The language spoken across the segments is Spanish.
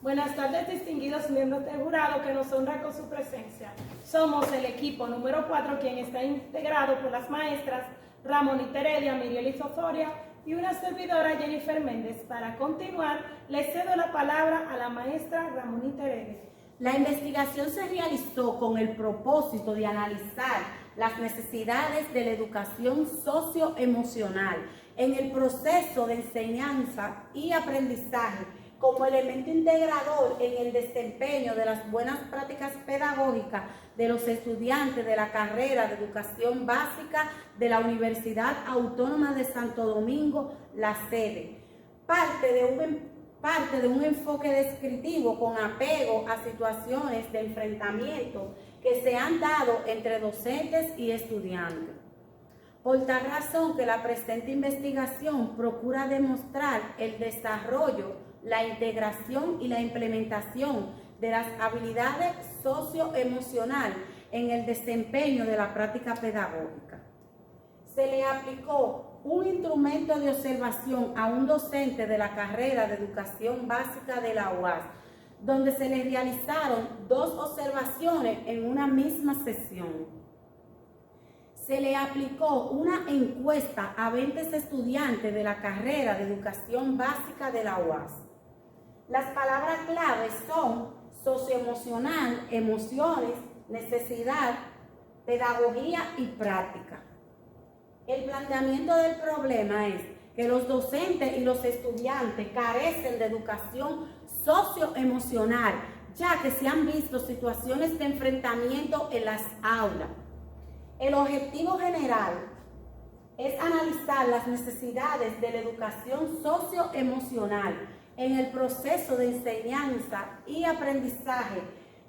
Buenas tardes, distinguidos miembros del jurado que nos honra con su presencia. Somos el equipo número 4, quien está integrado por las maestras Ramonita Heredia, Miriel Osoria y una servidora, Jennifer Méndez. Para continuar, le cedo la palabra a la maestra Ramonita Heredia. La investigación se realizó con el propósito de analizar las necesidades de la educación socioemocional en el proceso de enseñanza y aprendizaje como elemento integrador en el desempeño de las buenas prácticas pedagógicas de los estudiantes de la carrera de Educación Básica de la Universidad Autónoma de Santo Domingo, la sede. Parte de un enfoque descriptivo con apego a situaciones de enfrentamiento que se han dado entre docentes y estudiantes. Por tal razón que la presente investigación procura demostrar el desarrollo, la integración y la implementación de las habilidades socioemocionales en el desempeño de la práctica pedagógica. Se le aplicó un instrumento de observación a un docente de la carrera de Educación Básica de la UAS, donde se le realizaron 2 observaciones en una misma sesión. Se le aplicó una encuesta a 20 estudiantes de la carrera de Educación Básica de la UAS. Las palabras claves son socioemocional, emociones, necesidad, pedagogía y práctica. El planteamiento del problema es que los docentes y los estudiantes carecen de educación socioemocional, ya que se han visto situaciones de enfrentamiento en las aulas. El objetivo general es analizar las necesidades de la educación socioemocional en el proceso de enseñanza y aprendizaje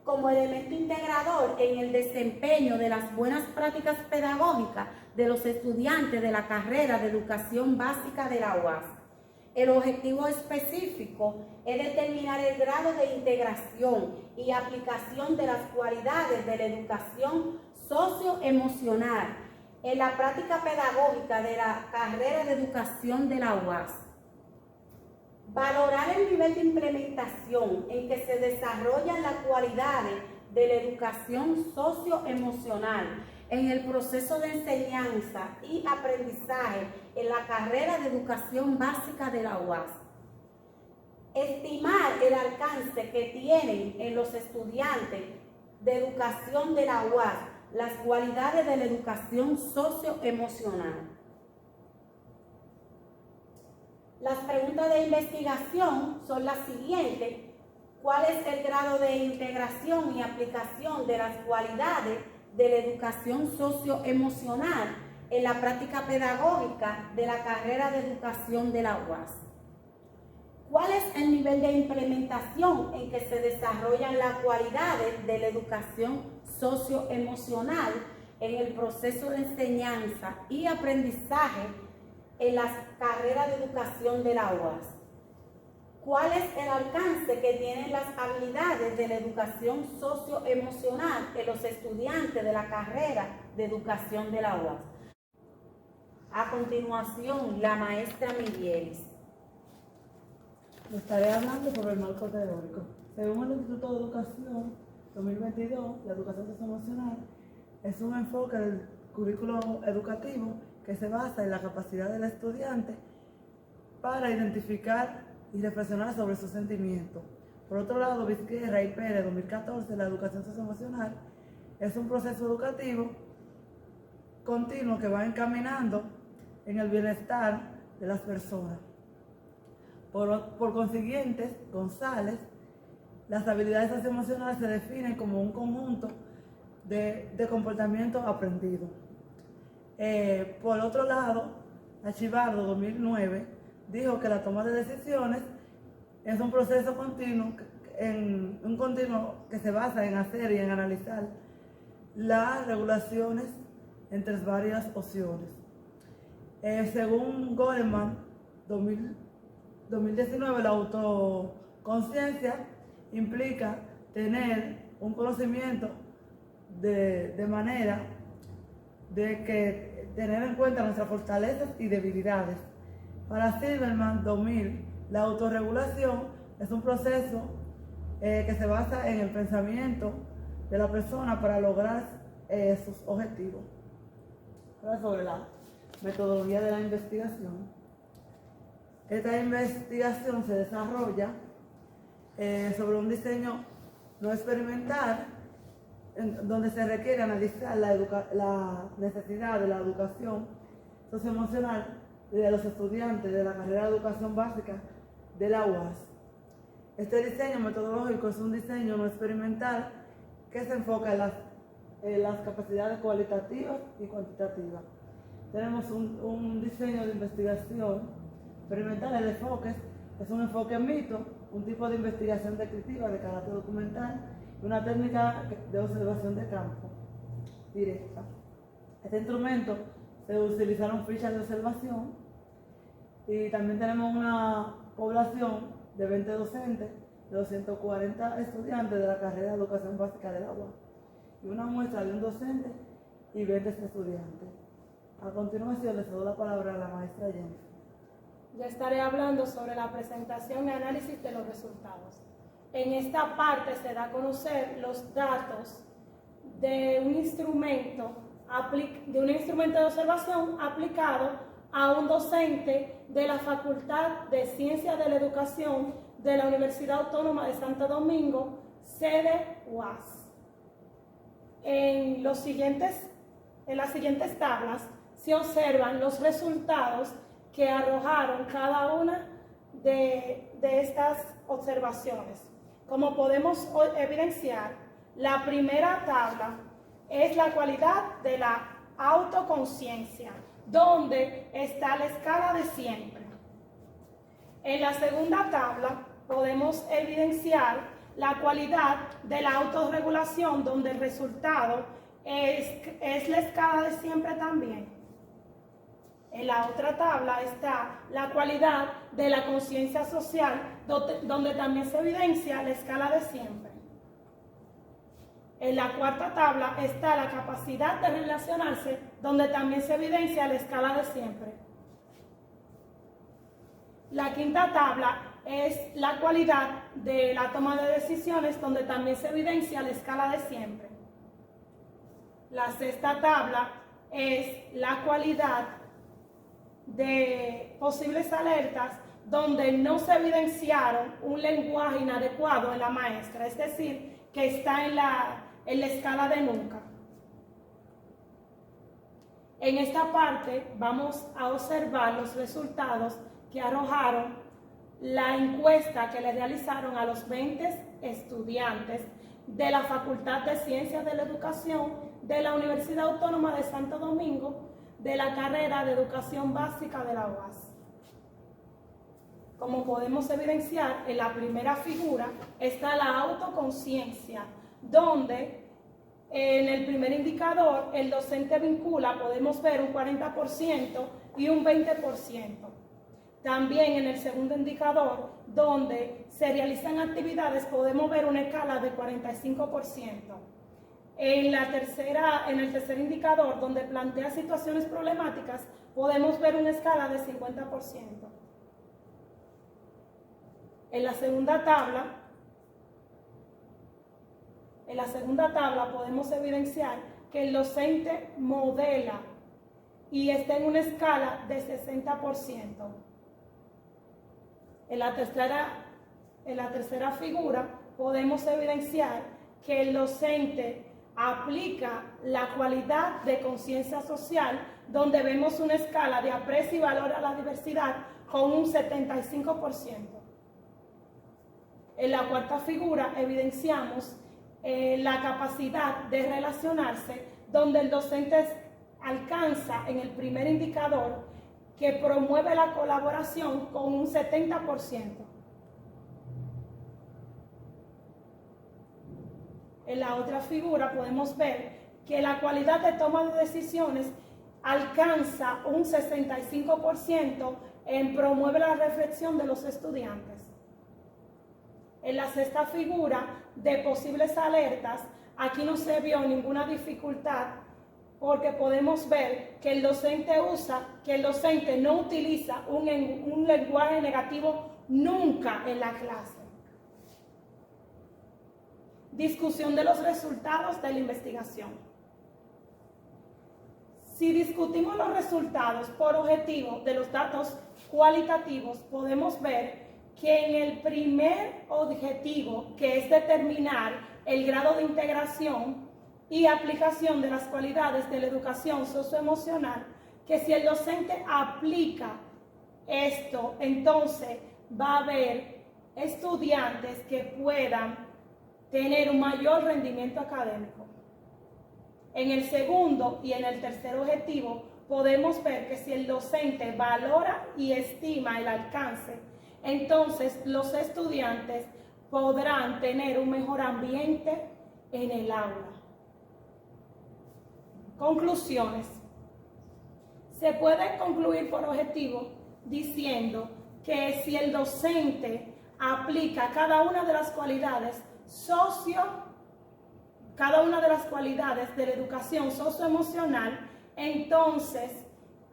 como elemento integrador en el desempeño de las buenas prácticas pedagógicas de los estudiantes de la carrera de Educación Básica de la UAS. El objetivo específico es determinar el grado de integración y aplicación de las cualidades de la educación socioemocional en la práctica pedagógica de la carrera de Educación de la UAS. Valorar el nivel de implementación en que se desarrollan las cualidades de la educación socioemocional en el proceso de enseñanza y aprendizaje en la carrera de Educación Básica de la UAS. Estimar el alcance que tienen en los estudiantes de educación de la UAS las cualidades de la educación socioemocional. Las preguntas de investigación son las siguientes. ¿Cuál es el grado de integración y aplicación de las cualidades de la educación socioemocional en la práctica pedagógica de la carrera de Educación de la UAS? ¿Cuál es el nivel de implementación en que se desarrollan las cualidades de la educación socioemocional en el proceso de enseñanza y aprendizaje en las carreras de Educación de la UAS? ¿Cuál es el alcance que tienen las habilidades de la educación socioemocional en los estudiantes de la carrera de Educación de la UAS? A continuación, la maestra Miguel. Estaré hablando sobre el marco teórico. Según el Instituto de Educación 2022, la educación socioemocional es un enfoque del currículo educativo que se basa en la capacidad del estudiante para identificar y reflexionar sobre sus sentimientos. Por otro lado, Vizquerra y Pérez, 2014, la educación socioemocional es un proceso educativo continuo que va encaminando en el bienestar de las personas. Por consiguiente, González, las habilidades socioemocionales se definen como un conjunto de comportamiento aprendido. Por otro lado, Archibaldo, 2009, dijo que la toma de decisiones es un proceso continuo, que se basa en hacer y en analizar las regulaciones entre varias opciones. Según Goleman, 2019, la autoconciencia implica tener un conocimiento de manera de que tener en cuenta nuestras fortalezas y debilidades. Para Silverman 2000, la autorregulación es un proceso que se basa en el pensamiento de la persona para lograr sus objetivos. Ahora sobre la metodología de la investigación. Esta investigación se desarrolla sobre un diseño no experimental donde se requiere analizar la necesidad de la educación socioemocional de los estudiantes de la carrera de educación básica de la UAS. Este diseño metodológico es un diseño no experimental que se enfoca en las capacidades cualitativas y cuantitativas. Tenemos un diseño de investigación experimental, el enfoque es un enfoque mito, un tipo de investigación descriptiva de carácter documental y una técnica de observación de campo directa. Este instrumento se utilizaron fichas de observación y también tenemos una población de 20 docentes, de 240 estudiantes de la carrera de educación básica del UAS y una muestra de un docente y 20 estudiantes. A continuación les doy la palabra a la maestra Jennifer. Ya estaré hablando sobre la presentación y análisis de los resultados. En esta parte se da a conocer los datos de un instrumento de observación aplicado a un docente de la Facultad de Ciencias de la Educación de la Universidad Autónoma de Santo Domingo, sede UAS. En las siguientes tablas se observan los resultados que arrojaron cada una de estas observaciones. Como podemos evidenciar, la primera tabla es la cualidad de la autoconciencia, donde está la escala de siempre. En la segunda tabla podemos evidenciar la cualidad de la autorregulación, donde el resultado es la escala de siempre también. En la otra tabla está la cualidad de la conciencia social, donde también se evidencia la escala de siempre. En la cuarta tabla está la capacidad de relacionarse, donde también se evidencia la escala de siempre. La quinta tabla es la cualidad de la toma de decisiones, donde también se evidencia la escala de siempre. La sexta tabla es la cualidad de posibles alertas, donde no se evidenciaron un lenguaje inadecuado en la maestra, es decir, que está en la escala de nunca. En esta parte vamos a observar los resultados que arrojaron la encuesta que le realizaron a los 20 estudiantes de la Facultad de Ciencias de la Educación de la Universidad Autónoma de Santo Domingo, de la carrera de Educación Básica de la UAS. Como podemos evidenciar, en la primera figura está la autoconciencia, donde en el primer indicador el docente vincula, podemos ver un 40% y un 20%. También en el segundo indicador, donde se realizan actividades, podemos ver una escala de 45%. En el tercer indicador, donde plantea situaciones problemáticas, podemos ver una escala de 50%. En la segunda tabla podemos evidenciar que el docente modela y está en una escala de 60%. En la tercera figura podemos evidenciar que el docente aplica la cualidad de conciencia social, donde vemos una escala de aprecio y valor a la diversidad con un 75%. En la cuarta figura evidenciamos la capacidad de relacionarse, donde el docente alcanza en el primer indicador que promueve la colaboración con un 70%. En la otra figura podemos ver que la cualidad de toma de decisiones alcanza un 65% en promueve la reflexión de los estudiantes. En la sexta figura de posibles alertas, aquí no se vio ninguna dificultad porque podemos ver que el docente no utiliza un lenguaje negativo nunca en la clase. Discusión de los resultados de la investigación. Si discutimos los resultados por objetivo de los datos cualitativos, podemos ver que en el primer objetivo, que es determinar el grado de integración y aplicación de las cualidades de la educación socioemocional, que si el docente aplica esto, entonces va a haber estudiantes que puedan tener un mayor rendimiento académico. En el segundo y en el tercer objetivo podemos ver que si el docente valora y estima el alcance, entonces los estudiantes podrán tener un mejor ambiente en el aula. Conclusiones. Se puede concluir por objetivo diciendo que si el docente aplica cada una de las cualidades de la educación socioemocional, entonces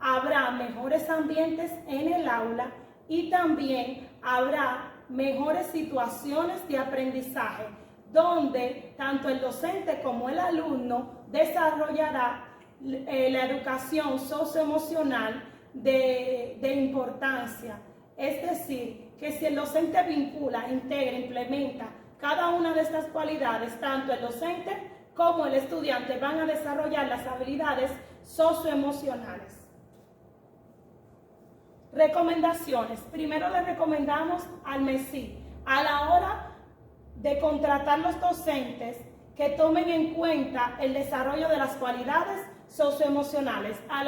habrá mejores ambientes en el aula y también habrá mejores situaciones de aprendizaje, donde tanto el docente como el alumno desarrollará la educación socioemocional de importancia. Es decir, que si el docente vincula, integra, implementa cada una de estas cualidades, tanto el docente como el estudiante van a desarrollar las habilidades socioemocionales. Recomendaciones. Primero le recomendamos al MESI, a la hora de contratar los docentes, que tomen en cuenta el desarrollo de las cualidades socioemocionales. A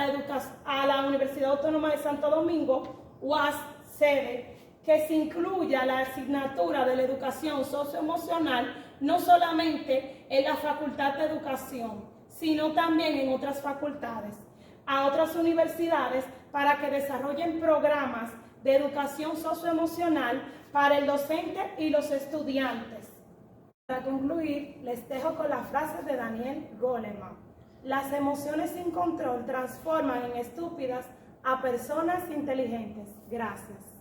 la Universidad Autónoma de Santo Domingo, UAS, sede, que se incluya la asignatura de la educación socioemocional, no solamente en la Facultad de Educación, sino también en otras facultades. A otras universidades para que desarrollen programas de educación socioemocional para el docente y los estudiantes. Para concluir, les dejo con la frase de Daniel Goleman: las emociones sin control transforman en estúpidas a personas inteligentes. Gracias.